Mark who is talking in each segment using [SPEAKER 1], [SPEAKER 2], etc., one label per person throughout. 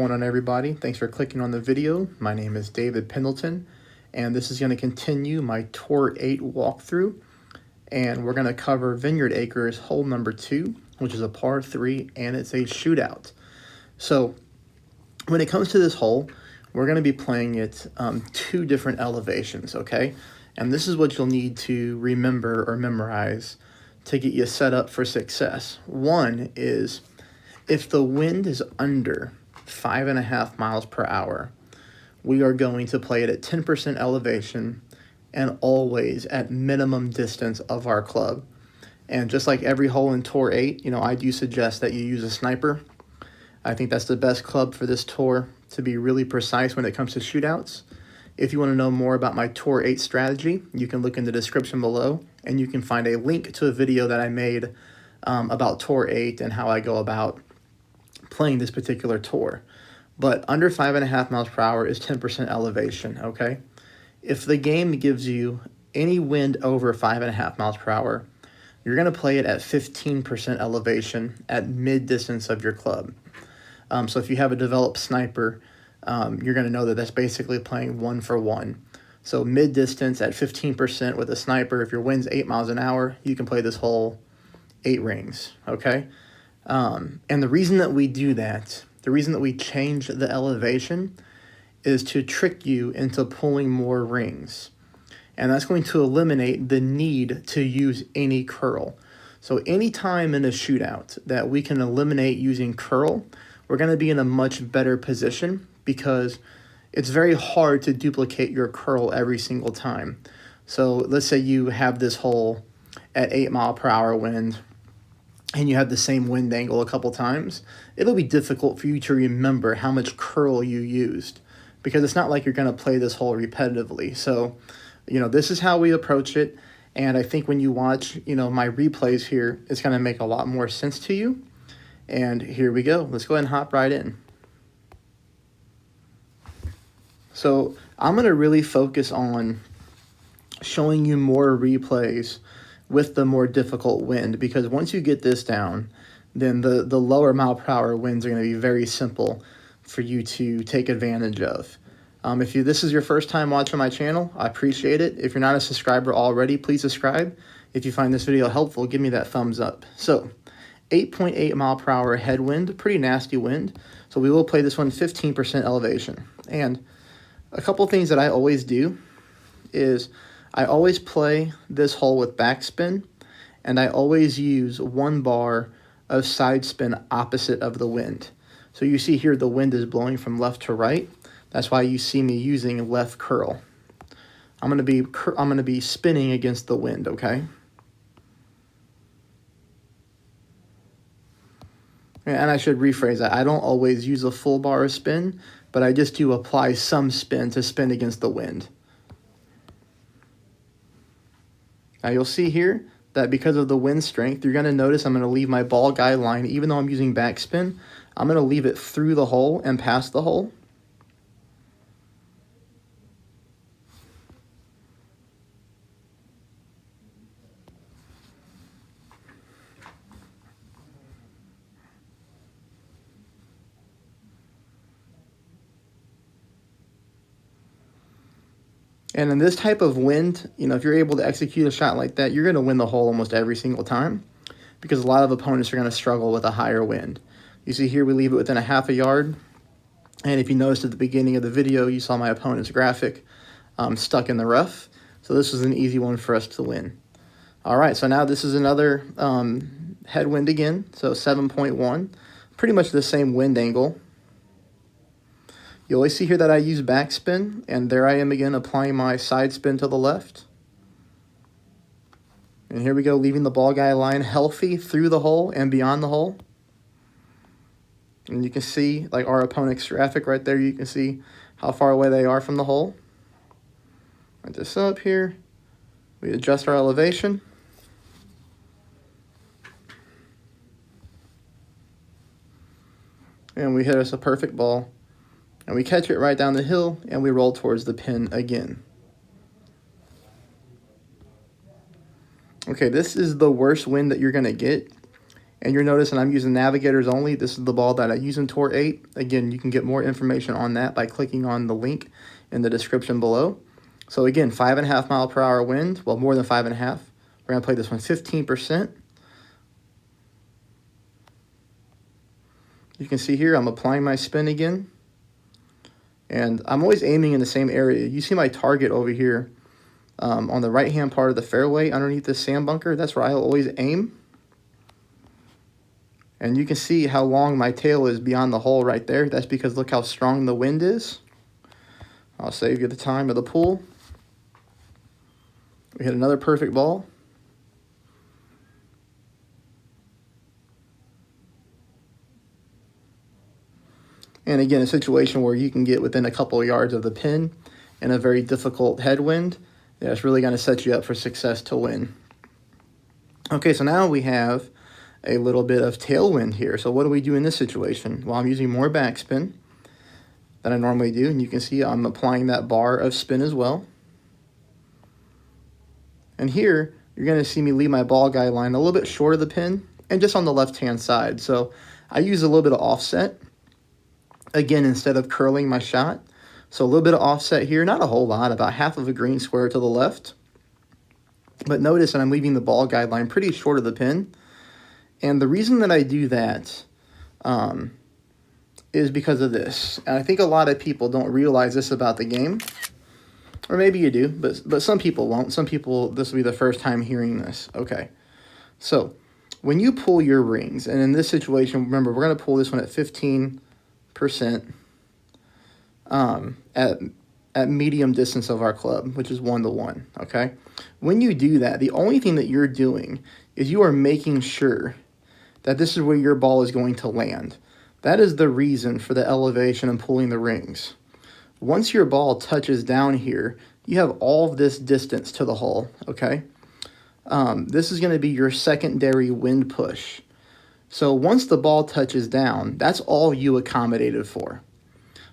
[SPEAKER 1] What's going on, everybody? Thanks for clicking on the video. My name is David Pendleton, and this is going to continue my Tour 8 walkthrough, and we're going to cover Vineyard Acres hole number 2, which is a par 3, and it's a shootout. So when it comes to this hole, we're going to be playing it two different elevations, okay? And this is what you'll need to remember or memorize to get you set up for success. One is if the wind is under 5.5 miles per hour, we are going to play it at 10% elevation and always at minimum distance of our club. And just like every hole in Tour 8, I do suggest that you use a sniper. I think that's the best club for this tour to be really precise when it comes to shootouts. If you want to know more about my Tour 8 strategy, you can look in the description below, and you can find a link to a video that I made about Tour 8 and how I go about playing this particular tour. But under 5.5 miles per hour is 10% elevation, okay? If the game gives you any wind over 5.5 miles per hour, you're going to play it at 15% elevation at mid-distance of your club. So if you have a developed sniper, you're going to know that that's basically playing 1 for 1. So mid-distance at 15% with a sniper, if your wind's 8 miles an hour, you can play this hole 8 rings, okay? And the reason that we do that, the reason that we change the elevation is to trick you into pulling more rings. And that's going to eliminate the need to use any curl. So anytime in a shootout that we can eliminate using curl, we're going to be in a much better position because it's very hard to duplicate your curl every single time. So let's say you have this hole at 8 mile per hour wind and you have the same wind angle a couple times, it'll be difficult for you to remember how much curl you used because it's not like you're going to play this hole repetitively. So, this is how we approach it. And I think when you watch, my replays here, it's going to make a lot more sense to you. And here we go. Let's go ahead and hop right in. So I'm going to really focus on showing you more replays with the more difficult wind, because once you get this down, then the lower mile per hour winds are going to be very simple for you to take advantage of. If this is your first time watching my channel, I appreciate it. If you're not a subscriber already, please subscribe. If you find this video helpful, give me that thumbs up. So 8.8 mile per hour headwind, pretty nasty wind. So we will play this one 15% elevation. And a couple things that I always do is I always play this hole with backspin, and I always use 1 bar of side spin opposite of the wind. So you see here the wind is blowing from left to right. That's why you see me using left curl. I'm going to be spinning against the wind, okay? And I should rephrase that. I don't always use a full bar of spin, but I just do apply some spin to spin against the wind. Now you'll see here that because of the wind strength, you're going to notice I'm going to leave my ball guide line, even though I'm using backspin, I'm going to leave it through the hole and past the hole. And in this type of wind, if you're able to execute a shot like that, you're going to win the hole almost every single time because a lot of opponents are going to struggle with a higher wind. You see here we leave it within a half a yard. And if you noticed at the beginning of the video, you saw my opponent's graphic stuck in the rough. So this was an easy one for us to win. All right, so now this is another headwind again, so 7.1. Pretty much the same wind angle. You always see here that I use backspin, and there I am again applying my side spin to the left. And here we go, leaving the ball guide line healthy through the hole and beyond the hole. And you can see like our opponent's graphic right there. You can see how far away they are from the hole. Right this up here. We adjust our elevation. And we hit us a perfect ball. And we catch it right down the hill, and we roll towards the pin again. Okay, this is the worst wind that you're going to get. And you're noticing I'm using navigators only. This is the ball that I use in Tour 8. Again, you can get more information on that by clicking on the link in the description below. So again, 5.5 mile per hour wind, well, more than 5.5. We're gonna play this one 15%. You can see here, I'm applying my spin again. And I'm always aiming in the same area. You see my target over here on the right-hand part of the fairway underneath the sand bunker. That's where I always aim. And you can see how long my tail is beyond the hole right there. That's because look how strong the wind is. I'll save you the time of the pool. We hit another perfect ball. And again, a situation where you can get within a couple of yards of the pin in a very difficult headwind. That's really going to set you up for success to win. Okay, so now we have a little bit of tailwind here. So what do we do in this situation? Well, I'm using more backspin than I normally do. And you can see I'm applying that bar of spin as well. And here, you're going to see me leave my ball guide line a little bit short of the pin and just on the left-hand side. So I use a little bit of offset, again, instead of curling my shot. So a little bit of offset here, not a whole lot, about half of a green square to the left. But notice that I'm leaving the ball guide line pretty short of the pin. And the reason that I do that is because of this. And I think a lot of people don't realize this about the game. Or maybe you do, but some people won't. Some people, this will be the first time hearing this. Okay, so when you pull your rings, and in this situation, remember, we're going to pull this one at 15% at medium distance of our club, which is 1-to-1, okay? When you do that, the only thing that you're doing is you are making sure that this is where your ball is going to land. That is the reason for the elevation and pulling the rings. Once your ball touches down here, you have all of this distance to the hole, okay? This is going to be your secondary wind push. So once the ball touches down, that's all you accommodated for.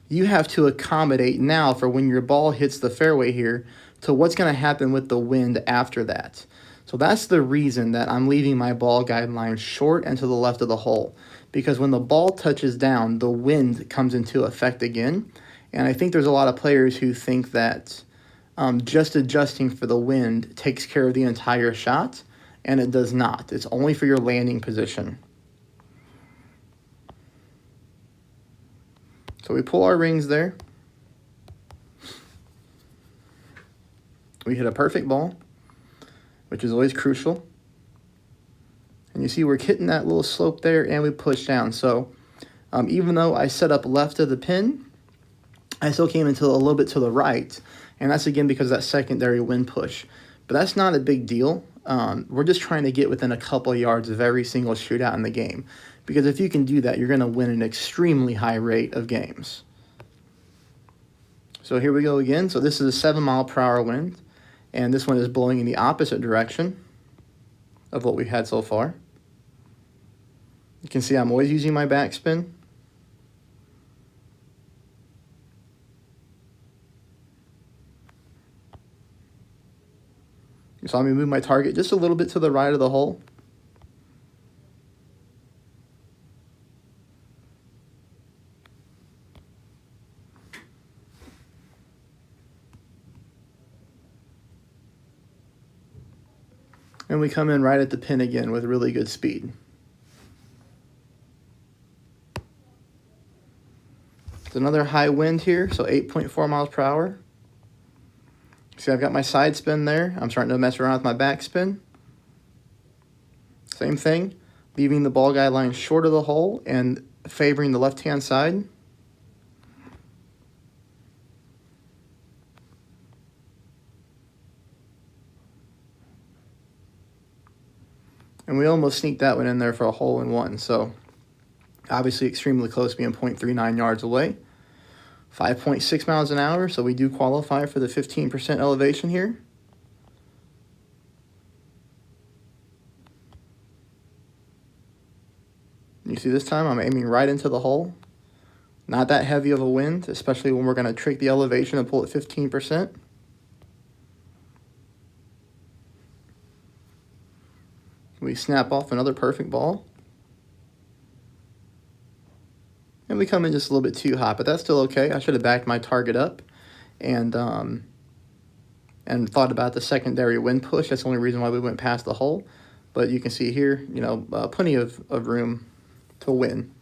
[SPEAKER 1] You have to accommodate now for when your ball hits the fairway here to what's going to happen with the wind after that. So that's the reason that I'm leaving my ball guide line short and to the left of the hole. Because when the ball touches down, the wind comes into effect again. And I think there's a lot of players who think that just adjusting for the wind takes care of the entire shot, and it does not. It's only for your landing position. So we pull our rings there. We hit a perfect ball, which is always crucial. And you see we're hitting that little slope there, and we push down. So even though I set up left of the pin, I still came into a little bit to the right, and that's again because of that secondary wind push. But that's not a big deal. We're just trying to get within a couple of yards of every single shootout in the game. Because if you can do that, you're going to win an extremely high rate of games. So here we go again. So this is a 7 mile per hour wind, and this one is blowing in the opposite direction of what we've had so far. You can see I'm always using my backspin. You saw me move my target just a little bit to the right of the hole. And we come in right at the pin again with really good speed. It's another high wind here, so 8.4 miles per hour. See, I've got my side spin there. I'm starting to mess around with my back spin. Same thing, leaving the ball guide line short of the hole and favoring the left-hand side. And we almost sneaked that one in there for a hole-in-one. So obviously extremely close, being 0.39 yards away. 5.6 miles an hour, so we do qualify for the 15% elevation here. You see this time I'm aiming right into the hole. Not that heavy of a wind, especially when we're going to trick the elevation and pull it 15%. We snap off another perfect ball. And we come in just a little bit too hot, but that's still okay. I should have backed my target up and thought about the secondary wind push. That's the only reason why we went past the hole. But you can see here, you know, plenty of room to win.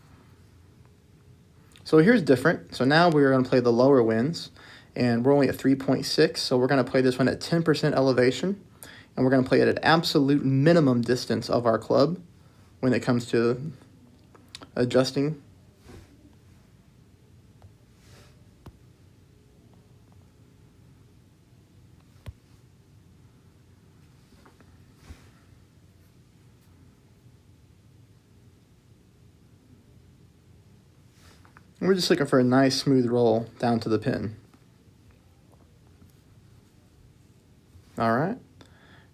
[SPEAKER 1] So here's different. So now we're going to play the lower winds, and we're only at 3.6, so we're going to play this one at 10% elevation, and we're going to play it at absolute minimum distance of our club when it comes to adjusting. We're just looking for a nice smooth roll down to the pin. All right.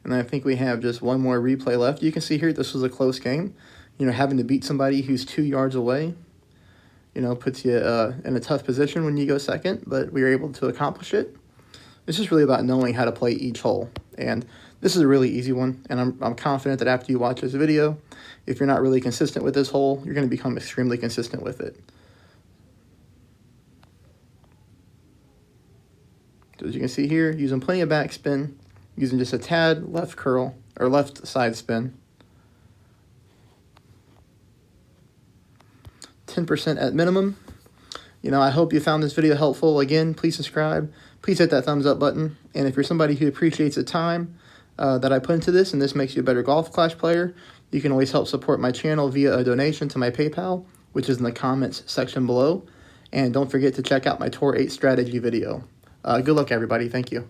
[SPEAKER 1] And I think we have just one more replay left. You can see here this was a close game. You know, having to beat somebody who's 2 yards away, you know, puts you in a tough position when you go second, but we were able to accomplish it. It's just really about knowing how to play each hole. And this is a really easy one, and I'm confident that after you watch this video, if you're not really consistent with this hole, you're going to become extremely consistent with it. So as you can see here, using plenty of backspin, using just a tad left curl, or left side spin. 10% at minimum. You know, I hope you found this video helpful. Again, please subscribe. Please hit that thumbs up button. And if you're somebody who appreciates the time that I put into this, and this makes you a better Golf Clash player, you can always help support my channel via a donation to my PayPal, which is in the comments section below. And don't forget to check out my Tour 8 strategy video. Good luck, everybody. Thank you.